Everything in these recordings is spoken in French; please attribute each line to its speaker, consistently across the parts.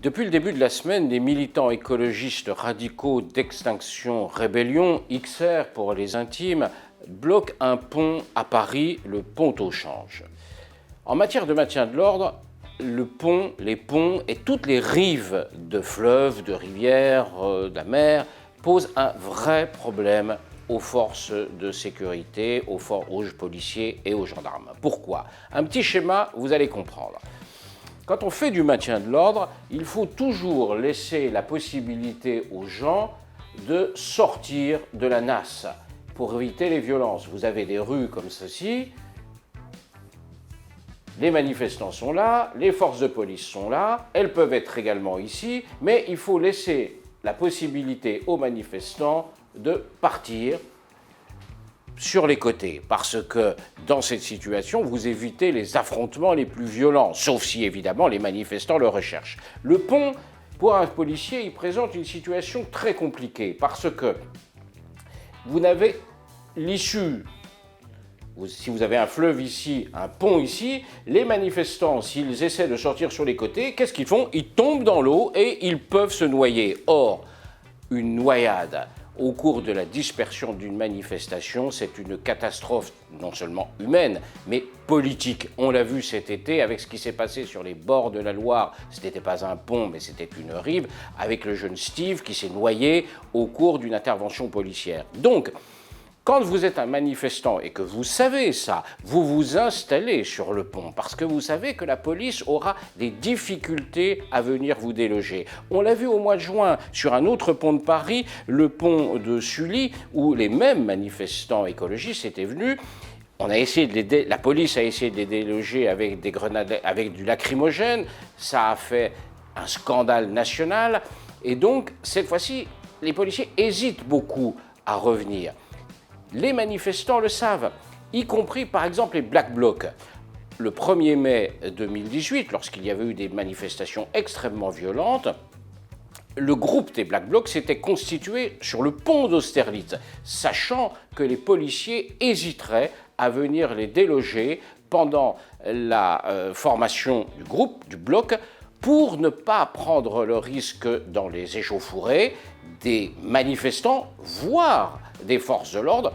Speaker 1: Depuis le début de la semaine, les militants écologistes radicaux d'Extinction Rébellion, XR pour les intimes, bloquent un pont à Paris, le pont au Change. En matière de maintien de l'ordre, le pont, les ponts et toutes les rives de fleuves, de rivières, de la mer posent un vrai problème aux forces de sécurité, aux policiers et aux gendarmes. Pourquoi? Un petit schéma, vous allez comprendre. Quand on fait du maintien de l'ordre, il faut toujours laisser la possibilité aux gens de sortir de la nasse pour éviter les violences. Vous avez des rues comme ceci, les manifestants sont là, les forces de police sont là, elles peuvent être également ici, mais il faut laisser la possibilité aux manifestants de partir sur les côtés, parce que dans cette situation, vous évitez les affrontements les plus violents, sauf si évidemment les manifestants le recherchent. Le pont, pour un policier, il présente une situation très compliquée, parce que vous n'avez l'issue. Si vous avez un fleuve ici, un pont ici, les manifestants, s'ils essaient de sortir sur les côtés, qu'est-ce qu'ils font? Ils tombent dans l'eau et ils peuvent se noyer. Or, une noyade au cours de la dispersion d'une manifestation, c'est une catastrophe non seulement humaine, mais politique. On l'a vu cet été avec ce qui s'est passé sur les bords de la Loire. Ce n'était pas un pont, mais c'était une rive, avec le jeune Steve qui s'est noyé au cours d'une intervention policière. Donc, quand vous êtes un manifestant et que vous savez ça, vous vous installez sur le pont parce que vous savez que la police aura des difficultés à venir vous déloger. On l'a vu au mois de juin sur un autre pont de Paris, le pont de Sully, où les mêmes manifestants écologistes étaient venus. La police a essayé de les déloger avec des grenades, avec du lacrymogène. Ça a fait un scandale national. Et donc, cette fois-ci, les policiers hésitent beaucoup à revenir. Les manifestants le savent, y compris par exemple les Black Blocs. Le 1er mai 2018, lorsqu'il y avait eu des manifestations extrêmement violentes, le groupe des Black Blocs s'était constitué sur le pont d'Austerlitz, sachant que les policiers hésiteraient à venir les déloger pendant la formation du groupe, du bloc, pour ne pas prendre le risque dans les échauffourées des manifestants, voire des forces de l'ordre,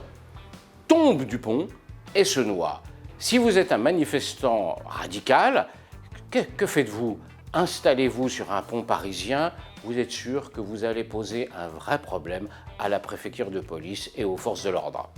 Speaker 1: tombent du pont et se noient. Si vous êtes un manifestant radical, que faites-vous? Installez-vous sur un pont parisien, vous êtes sûr que vous allez poser un vrai problème à la préfecture de police et aux forces de l'ordre.